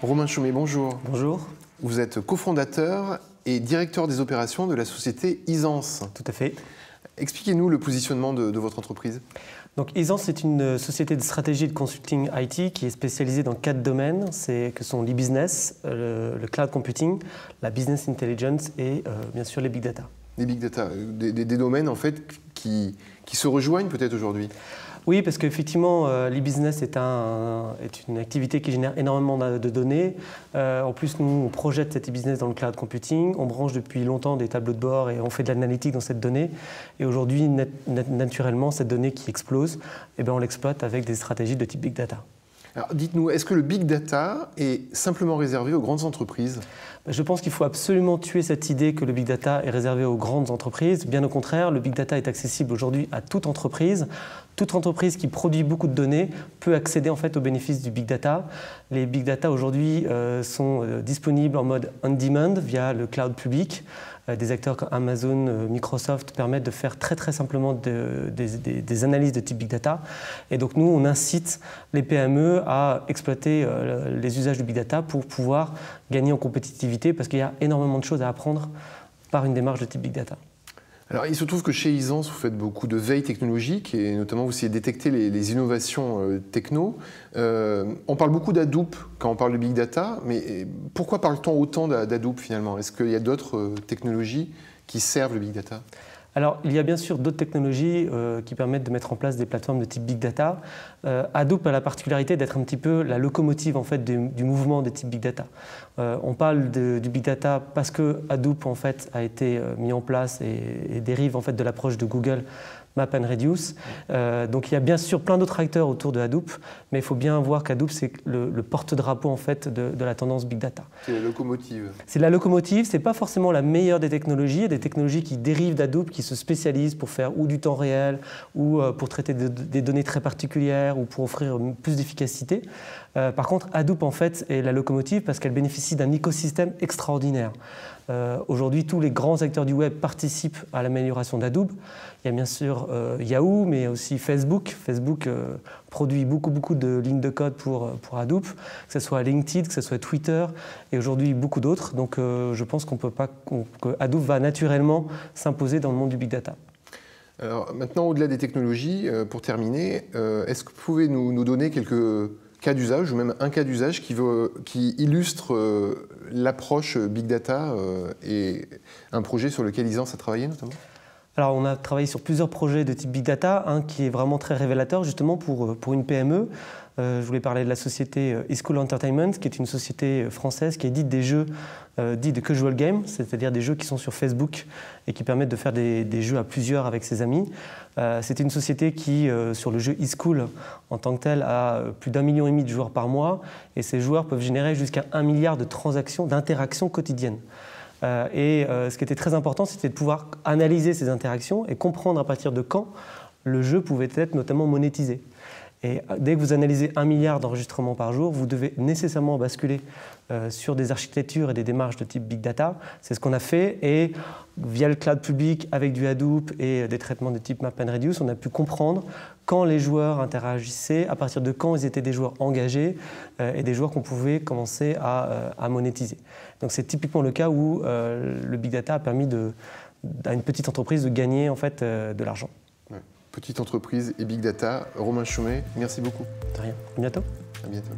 Romain Chaumet, bonjour. Bonjour. Vous êtes cofondateur et directeur des opérations de la société Isance. Tout à fait. Expliquez-nous le positionnement de votre entreprise. Donc Isance est une société de stratégie de consulting IT qui est spécialisée dans 4 domaines, que sont l'e-business, le cloud computing, la business intelligence et bien sûr les big data. Les big data, des domaines en fait qui se rejoignent peut-être aujourd'hui. Oui, parce qu'effectivement, l'e-business est une activité qui génère énormément de données. En plus, nous, on projette cet e-business dans le cloud computing. On branche depuis longtemps des tableaux de bord et on fait de l'analytique dans cette donnée. Et aujourd'hui, naturellement, cette donnée qui explose, on l'exploite avec des stratégies de type big data. Alors, dites-nous, est-ce que le big data est simplement réservé aux grandes entreprises ? Je pense qu'il faut absolument tuer cette idée que le big data est réservé aux grandes entreprises. Bien au contraire, le big data est accessible aujourd'hui à toute entreprise. Toute entreprise qui produit beaucoup de données peut accéder en fait aux bénéfices du big data. Les big data aujourd'hui sont disponibles en mode on-demand via le cloud public. Des acteurs comme Amazon, Microsoft permettent de faire très simplement des analyses de type big data. Et donc nous, on incite les PME à exploiter les usages du big data pour pouvoir gagner en compétitivité parce qu'il y a énormément de choses à apprendre par une démarche de type big data. Alors, il se trouve que chez Isance, vous faites beaucoup de veille technologique et notamment vous essayez de détecter les innovations techno. On parle beaucoup d'Hadoop quand on parle de big data, mais pourquoi parle-t-on autant d'Hadoop finalement? Est-ce qu'il y a d'autres technologies qui servent le big data? Alors, il y a bien sûr d'autres technologies qui permettent de mettre en place des plateformes de type big data. Hadoop a la particularité d'être un petit peu la locomotive en fait, du mouvement des types big data. On parle du big data parce que Hadoop en fait, a été mis en place et dérive en fait, de l'approche de Google Map and Reduce. Donc il y a bien sûr plein d'autres acteurs autour de Hadoop, mais il faut bien voir qu'Hadoop c'est le porte-drapeau en fait de la tendance big data. C'est la locomotive. C'est la locomotive, c'est pas forcément la meilleure des technologies. Il y a des technologies qui dérivent d'Hadoop, qui se spécialisent pour faire ou du temps réel, ou pour traiter des données très particulières, ou pour offrir plus d'efficacité. Par contre, Hadoop en fait est la locomotive parce qu'elle bénéficie d'un écosystème extraordinaire. Aujourd'hui, tous les grands acteurs du web participent à l'amélioration d'Hadoop. Il y a bien sûr Yahoo, mais aussi Facebook. Facebook produit beaucoup de lignes de code pour Hadoop, que ce soit LinkedIn, que ce soit Twitter, et aujourd'hui beaucoup d'autres. Donc je pense que Hadoop va naturellement s'imposer dans le monde du big data. Alors maintenant, au-delà des technologies, pour terminer, est-ce que vous pouvez nous donner quelques cas d'usage, ou même un cas d'usage qui illustre l'approche big data et un projet sur lequel Isance a travaillé notamment? Alors on a travaillé sur plusieurs projets de type big data, un qui est vraiment très révélateur justement pour une PME. Je voulais parler de la société eSchool Entertainment, qui est une société française qui édite des jeux dits de casual game, c'est-à-dire des jeux qui sont sur Facebook et qui permettent de faire des jeux à plusieurs avec ses amis. C'est une société qui, sur le jeu eSchool en tant que tel, a plus d'1,5 million de joueurs par mois et ces joueurs peuvent générer jusqu'à 1 milliard de transactions, d'interactions quotidiennes. Ce qui était très important, c'était de pouvoir analyser ces interactions et comprendre à partir de quand le jeu pouvait être notamment monétisé. Et dès que vous analysez 1 milliard d'enregistrements par jour, vous devez nécessairement basculer sur des architectures et des démarches de type big data. C'est ce qu'on a fait et via le cloud public avec du Hadoop et des traitements de type Map and Reduce, on a pu comprendre quand les joueurs interagissaient, à partir de quand ils étaient des joueurs engagés et des joueurs qu'on pouvait commencer à monétiser. Donc c'est typiquement le cas où le big data a permis à une petite entreprise de gagner en fait, de l'argent. Petite entreprise et big data. Romain Chaumet, merci beaucoup. De rien. À bientôt. À bientôt.